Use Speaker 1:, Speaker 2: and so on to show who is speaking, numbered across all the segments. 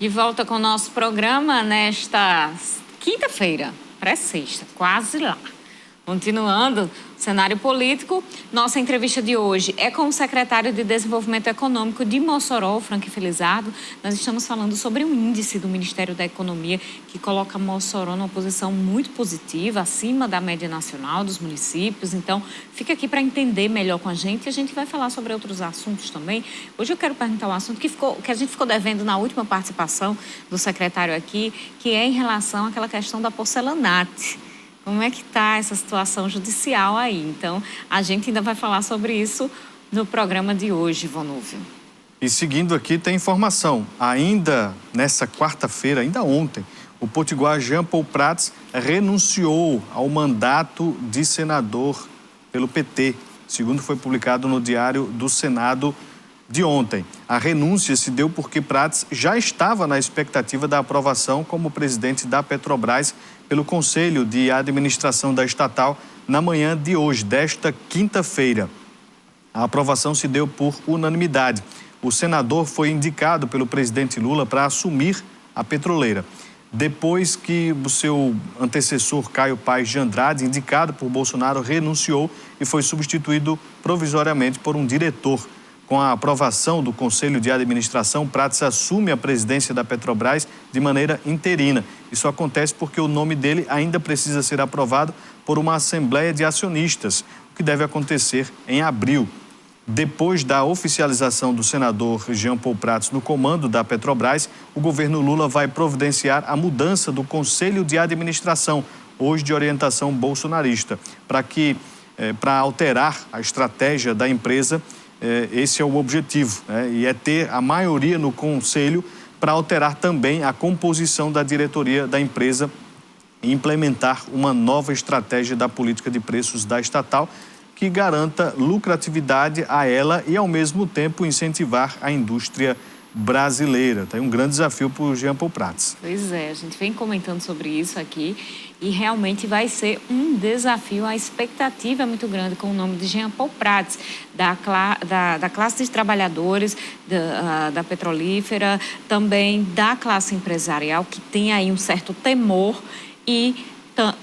Speaker 1: De volta com o nosso programa nesta quinta-feira, pré-sexta, quase lá. Continuando o cenário político, nossa entrevista de hoje é com o secretário de Desenvolvimento Econômico de Mossoró, Frank Felizardo. Nós estamos falando sobre um índice do Ministério da Economia que coloca Mossoró numa posição muito positiva, acima da média nacional dos municípios. Então, fica aqui para entender melhor com a gente. A gente vai falar sobre outros assuntos também. Hoje eu quero perguntar um assunto que a gente ficou devendo na última participação do secretário aqui, que é em relação àquela questão da porcelanato. Como é que está essa situação judicial aí? Então, a gente ainda vai falar sobre isso no programa de hoje, Vonúvio.
Speaker 2: E seguindo aqui tem informação. Ainda nessa quarta-feira, ainda ontem, o potiguar Jean Paul Prats renunciou ao mandato de senador pelo PT, segundo foi publicado no Diário do Senado de ontem. A renúncia se deu porque Prats já estava na expectativa da aprovação como presidente da Petrobras pelo Conselho de Administração da estatal na manhã de hoje, desta quinta-feira. A aprovação se deu por unanimidade. O senador foi indicado pelo presidente Lula para assumir a petroleira. Depois que o seu antecessor, Caio Paes de Andrade, indicado por Bolsonaro, renunciou e foi substituído provisoriamente por um diretor. Com a aprovação do Conselho de Administração, Prats assume a presidência da Petrobras de maneira interina. Isso acontece porque o nome dele ainda precisa ser aprovado por uma Assembleia de Acionistas, o que deve acontecer em abril. Depois da oficialização do senador Jean Paul Prats no comando da Petrobras, o governo Lula vai providenciar a mudança do Conselho de Administração, hoje de orientação bolsonarista, para alterar a estratégia da empresa. Esse é o objetivo, né? E é ter a maioria no conselho para alterar também a composição da diretoria da empresa e implementar uma nova estratégia da política de preços da estatal que garanta lucratividade a ela e, ao mesmo tempo, incentivar a indústria brasileira. Tem um grande desafio para o Jean Paul Prats.
Speaker 1: Pois é, a gente vem comentando sobre isso aqui e realmente vai ser um desafio. A expectativa é muito grande com o nome de Jean Paul Prats, da classe de trabalhadores da petrolífera, também da classe empresarial, que tem aí um certo temor e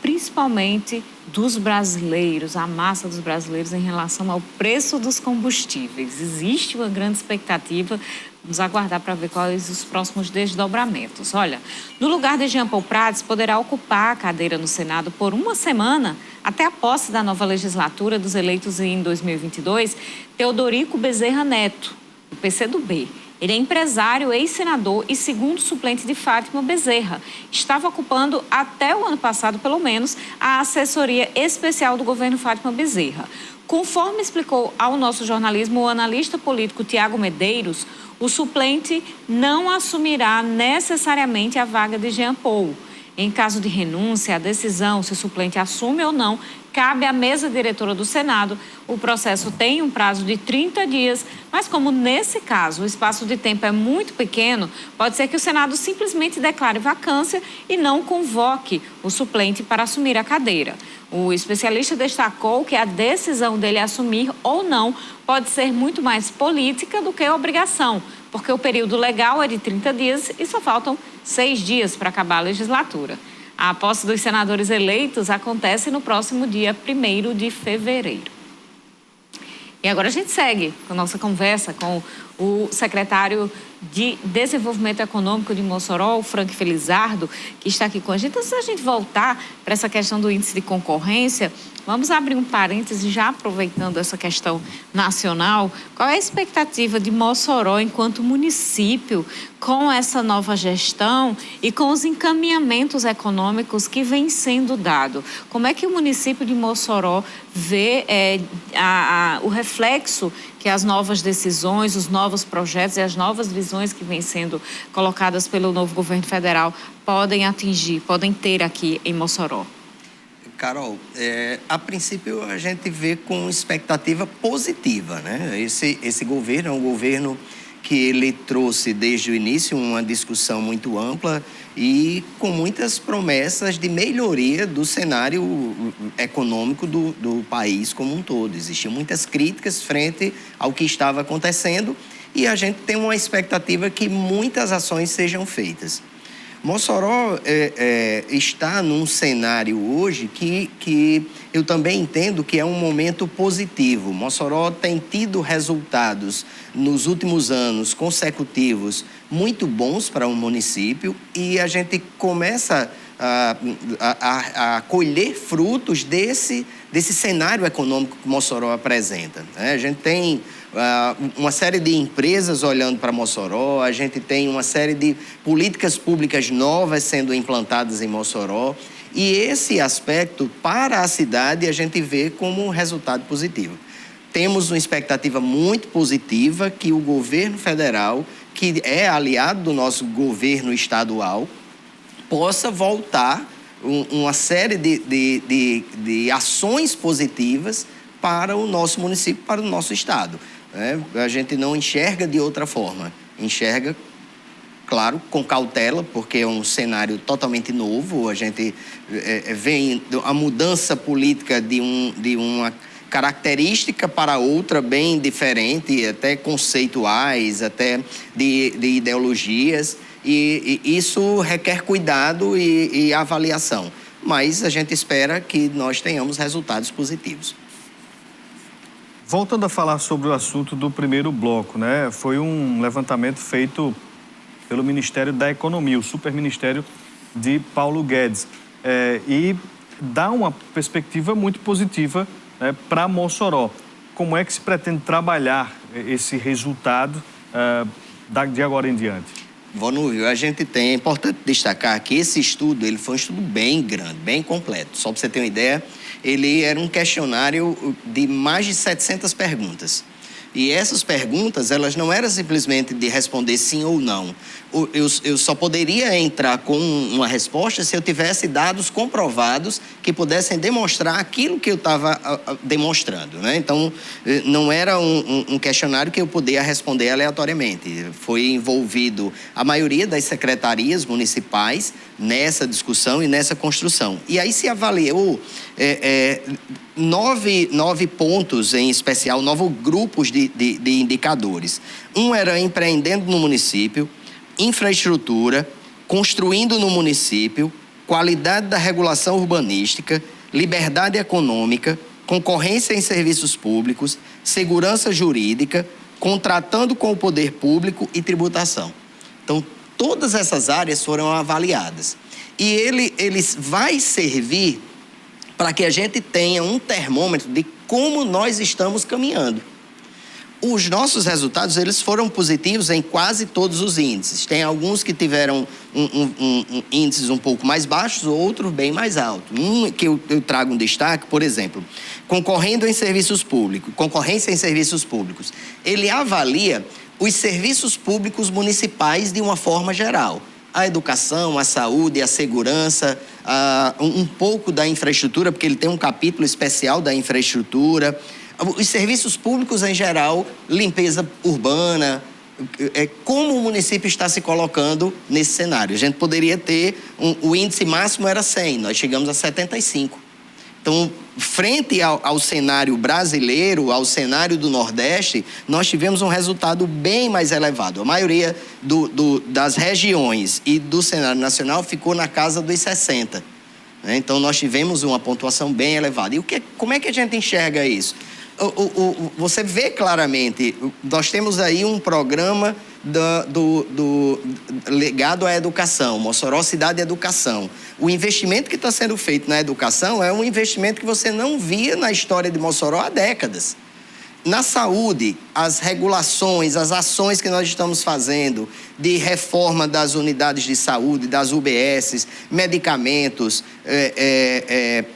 Speaker 1: principalmente dos brasileiros, a massa dos brasileiros em relação ao preço dos combustíveis. Existe uma grande expectativa. Vamos aguardar para ver quais os próximos desdobramentos. Olha, no lugar de Jean Paul Prats, poderá ocupar a cadeira no Senado por uma semana, até a posse da nova legislatura dos eleitos em 2022, Teodorico Bezerra Neto, do PCdoB. Ele é empresário, ex-senador e segundo suplente de Fátima Bezerra. Estava ocupando, até o ano passado, pelo menos, a assessoria especial do governo Fátima Bezerra. Conforme explicou ao nosso jornalismo o analista político Tiago Medeiros, o suplente não assumirá necessariamente a vaga de Jean Paul. Em caso de renúncia, a decisão se o suplente assume ou não cabe à mesa diretora do Senado. O processo tem um prazo de 30 dias, mas como nesse caso o espaço de tempo é muito pequeno, pode ser que o Senado simplesmente declare vacância e não convoque o suplente para assumir a cadeira. O especialista destacou que a decisão dele assumir ou não pode ser muito mais política do que obrigação, porque o período legal é de 30 dias e só faltam 6 dias para acabar a legislatura. A posse dos senadores eleitos acontece no próximo dia 1º de fevereiro. E agora a gente segue com a nossa conversa com o secretário de Desenvolvimento Econômico de Mossoró, o Frank Felizardo, que está aqui com a gente. Antes da gente voltar para essa questão do índice de concorrência, vamos abrir um parêntese, já aproveitando essa questão nacional. Qual é a expectativa de Mossoró enquanto município com essa nova gestão e com os encaminhamentos econômicos que vêm sendo dados? Como é que o município de Mossoró vê o reflexo que as novas decisões, os novos projetos e as novas visões que vêm sendo colocadas pelo novo governo federal podem atingir, podem ter aqui em Mossoró?
Speaker 3: Carol, a princípio a gente vê com expectativa positiva, né? Esse governo é um governo que ele trouxe desde o início uma discussão muito ampla e com muitas promessas de melhoria do cenário econômico do país como um todo. Existiam muitas críticas frente ao que estava acontecendo e a gente tem uma expectativa que muitas ações sejam feitas. Mossoró está num cenário hoje que eu também entendo que é um momento positivo. Mossoró tem tido resultados nos últimos anos consecutivos muito bons para um município e a gente começa a colher frutos desse cenário econômico que Mossoró apresenta. A gente tem uma série de empresas olhando para Mossoró, a gente tem uma série de políticas públicas novas sendo implantadas em Mossoró, e esse aspecto, para a cidade, a gente vê como um resultado positivo. Temos uma expectativa muito positiva que o governo federal, que é aliado do nosso governo estadual, possa voltar uma série de ações positivas para o nosso município, para o nosso estado. A gente não enxerga de outra forma, enxerga, claro, com cautela, porque é um cenário totalmente novo. A gente vem a mudança política de uma característica para outra bem diferente, até conceituais, até de ideologias, e isso requer cuidado e avaliação. Mas a gente espera que nós tenhamos resultados positivos.
Speaker 2: Voltando a falar sobre o assunto do primeiro bloco, né? Foi um levantamento feito pelo Ministério da Economia, o superministério de Paulo Guedes, e dá uma perspectiva muito positiva, né, para Mossoró. Como é que se pretende trabalhar esse resultado de agora em diante?
Speaker 3: Vonúvio, é importante destacar que esse estudo, ele foi um estudo bem grande, bem completo. Só para você ter uma ideia, ele era um questionário de mais de 700 perguntas. E essas perguntas, elas não eram simplesmente de responder sim ou não. Eu só poderia entrar com uma resposta se eu tivesse dados comprovados que pudessem demonstrar aquilo que eu estava demonstrando, né? Então, não era um questionário que eu podia responder aleatoriamente. Foi envolvido a maioria das secretarias municipais nessa discussão e nessa construção. E aí se avaliou 9 pontos em especial, 9 grupos de indicadores. Um era empreendendo no município, infraestrutura, construindo no município, qualidade da regulação urbanística, liberdade econômica, concorrência em serviços públicos, segurança jurídica, contratando com o poder público e tributação. Então, todas essas áreas foram avaliadas. E ele vai servir para que a gente tenha um termômetro de como nós estamos caminhando. Os nossos resultados, eles foram positivos em quase todos os índices. Tem alguns que tiveram índices um pouco mais baixos, outros bem mais altos. Um que eu trago um destaque, por exemplo, concorrência em serviços públicos. Ele avalia os serviços públicos municipais de uma forma geral. A educação, a saúde, a segurança, um pouco da infraestrutura, porque ele tem um capítulo especial da infraestrutura, os serviços públicos em geral, limpeza urbana, como o município está se colocando nesse cenário. A gente poderia ter, o índice máximo era 100, nós chegamos a 75. Então, frente ao cenário brasileiro, ao cenário do Nordeste, nós tivemos um resultado bem mais elevado. A maioria das regiões e do cenário nacional ficou na casa dos 60. Né? Então, nós tivemos uma pontuação bem elevada. E como é que a gente enxerga isso? Você vê claramente, nós temos aí um programa ligado à educação, Mossoró Cidade Educação. O investimento que está sendo feito na educação é um investimento que você não via na história de Mossoró há décadas. Na saúde, as regulações, as ações que nós estamos fazendo de reforma das unidades de saúde, das UBSs, medicamentos,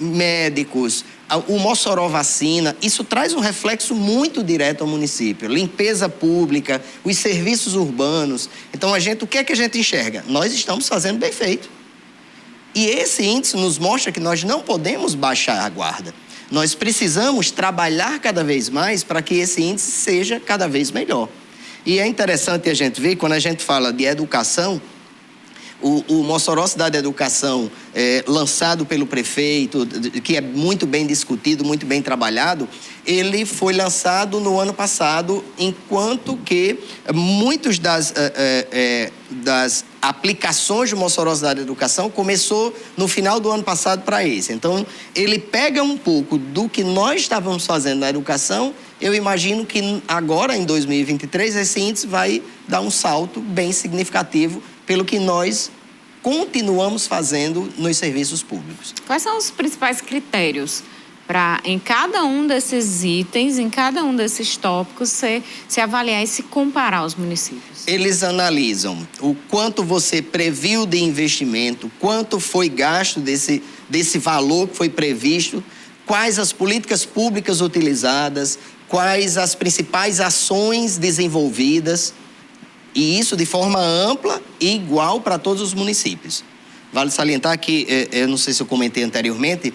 Speaker 3: médicos, o Mossoró Vacina, isso traz um reflexo muito direto ao município. Limpeza pública, os serviços urbanos. Então, o que é que a gente enxerga? Nós estamos fazendo bem feito. E esse índice nos mostra que nós não podemos baixar a guarda. Nós precisamos trabalhar cada vez mais para que esse índice seja cada vez melhor. E é interessante a gente ver, quando a gente fala de educação, o Mossoró Cidade Educação, lançado pelo prefeito, que é muito bem discutido, muito bem trabalhado, ele foi lançado no ano passado, enquanto que muitas das aplicações de Mossoró Cidade da Educação começou no final do ano passado para esse. Então, ele pega um pouco do que nós estávamos fazendo na educação. Eu imagino que agora, em 2023, esse índice vai dar um salto bem significativo pelo que nós continuamos fazendo nos serviços públicos.
Speaker 1: Quais são os principais critérios para, em cada um desses itens, em cada um desses tópicos, se avaliar e se comparar aos municípios?
Speaker 3: Eles analisam o quanto você previu de investimento, quanto foi gasto desse valor que foi previsto, quais as políticas públicas utilizadas, quais as principais ações desenvolvidas, e isso de forma ampla e igual para todos os municípios. Vale salientar que, eu não sei se eu comentei anteriormente,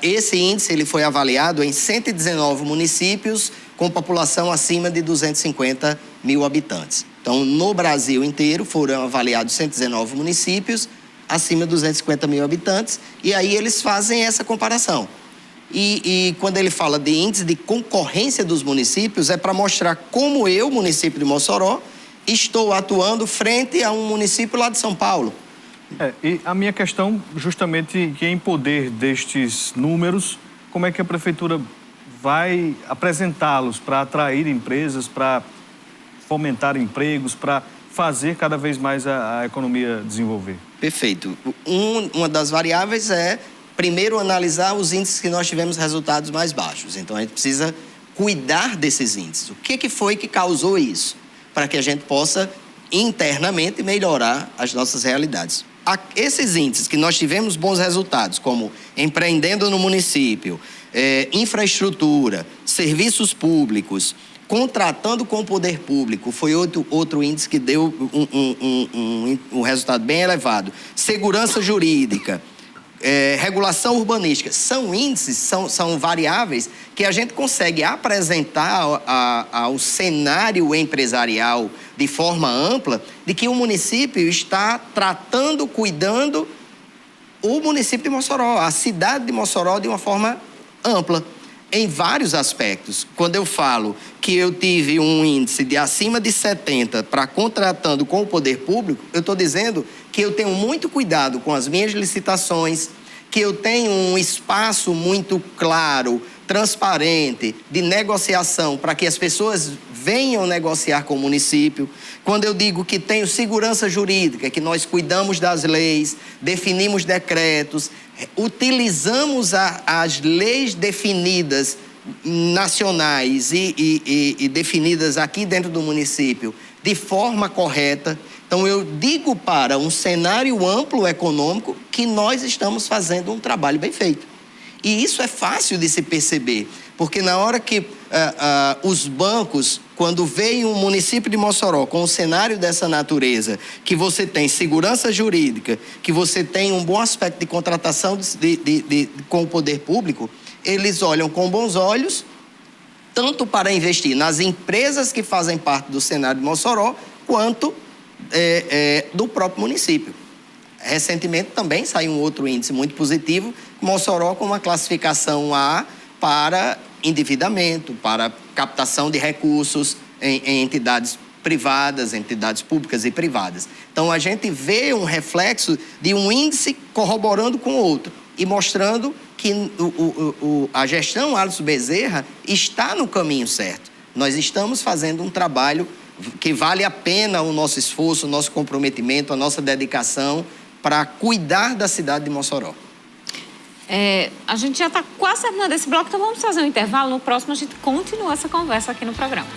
Speaker 3: esse índice ele foi avaliado em 119 municípios com população acima de 250 mil habitantes. Então, no Brasil inteiro, foram avaliados 119 municípios acima de 250 mil habitantes, e aí eles fazem essa comparação. E quando ele fala de índice de concorrência dos municípios, é para mostrar como eu, município de Mossoró, estou atuando frente a um município lá de São Paulo.
Speaker 2: E a minha questão, justamente, que em poder destes números, como é que a prefeitura vai apresentá-los para atrair empresas, para fomentar empregos, para fazer cada vez mais a economia desenvolver?
Speaker 3: Perfeito. Uma das variáveis é, primeiro, analisar os índices que nós tivemos resultados mais baixos. Então, a gente precisa cuidar desses índices. O que foi que causou isso? Para que a gente possa, internamente, melhorar as nossas realidades. Esses índices que nós tivemos bons resultados, como empreendendo no município, infraestrutura, serviços públicos, contratando com o poder público, foi outro índice que deu um resultado bem elevado. Segurança jurídica, regulação urbanística, são índices, são variáveis que a gente consegue apresentar ao cenário empresarial de forma ampla, de que o município está tratando, cuidando o município de Mossoró, a cidade de Mossoró, de uma forma ampla, em vários aspectos. Quando eu falo que eu tive um índice de acima de 70 para contratando com o poder público, eu estou dizendo que eu tenho muito cuidado com as minhas licitações, que eu tenho um espaço muito claro, transparente, de negociação, para que as pessoas venham negociar com o município. Quando eu digo que tenho segurança jurídica, que nós cuidamos das leis, definimos decretos, utilizamos as leis definidas nacionais e definidas aqui dentro do município de forma correta. Então, eu digo para um cenário amplo econômico que nós estamos fazendo um trabalho bem feito. E isso é fácil de se perceber, porque na hora que os bancos, quando veio um município de Mossoró com um cenário dessa natureza, que você tem segurança jurídica, que você tem um bom aspecto de contratação com o poder público, eles olham com bons olhos, tanto para investir nas empresas que fazem parte do cenário de Mossoró, quanto do próprio município. Recentemente também saiu um outro índice muito positivo, Mossoró com uma classificação A para endividamento, para captação de recursos em entidades privadas, entidades públicas e privadas. Então, a gente vê um reflexo de um índice corroborando com o outro e mostrando que a gestão Alisson Bezerra está no caminho certo. Nós estamos fazendo um trabalho que vale a pena o nosso esforço, o nosso comprometimento, a nossa dedicação para cuidar da cidade de Mossoró.
Speaker 1: A gente já está quase terminando esse bloco, então vamos fazer um intervalo. No próximo a gente continua essa conversa aqui no programa.